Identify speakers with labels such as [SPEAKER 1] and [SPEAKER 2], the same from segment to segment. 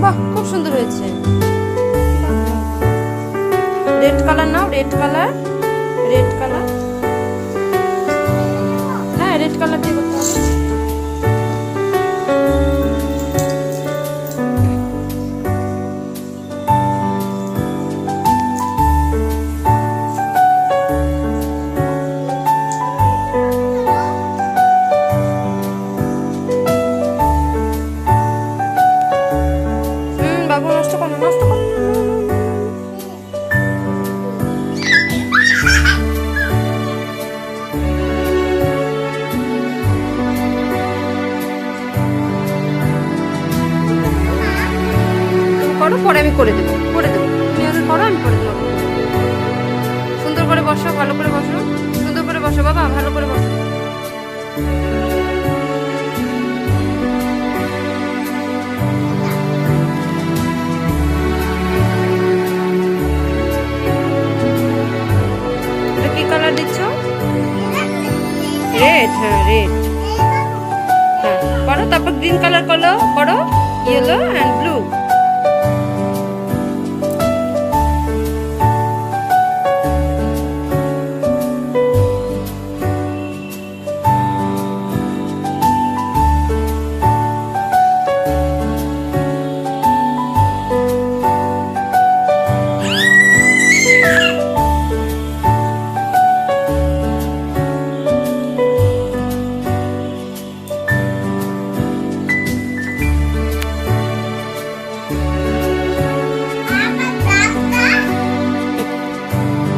[SPEAKER 1] বাহ, খুব সুন্দর হয়েছে। রেড কালার নাও, রেড কালার, রেড কালার। হ্যাঁ, রেড কালার দিয়ে করতে হবে। বাবু নষ্ট করো, নষ্ট করো। করো, পরে আমি করে দেবো, করে দেবো। তুমি আগে করো, আমি করে দেবো। সুন্দর করে বসো, ভালো করে বসো, সুন্দর করে বসো বাবা, ভালো করে বসো। কি কালার দিচ্ছ? রেড, হ্যাঁ রেড। হ্যাঁ করো, তারপর গ্রিন কালার করো, করো ইয়েলো অ্যান্ড ব্লু।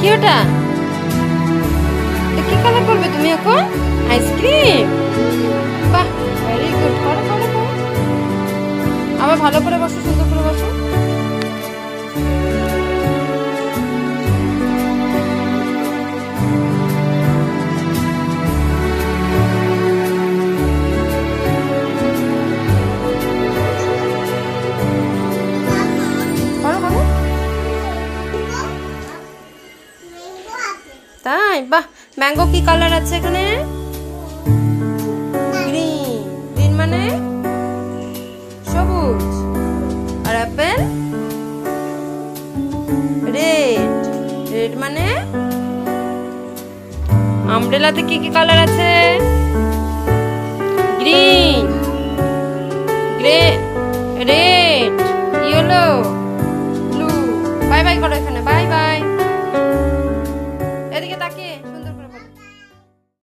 [SPEAKER 1] কি ওটা? কি কালার করবে তুমি এখন? আইসক্রিম? বাহ, ভেরি গুড। করো করো করো, আবার ভালো করে বসো, সুন্দর করে বসো। করো করো। তাই? বাহ, ম্যাঙ্গো কি কালার আছে এখানে? গ্রিন। গ্রিন মানে সবুজ। আর অ্যাপেল? রেড। রেড মানে? আমব্রেলাতে কি কি কালার আছে? Green, grey, red, yellow, blue. Bye bye করো এখানে, বাই।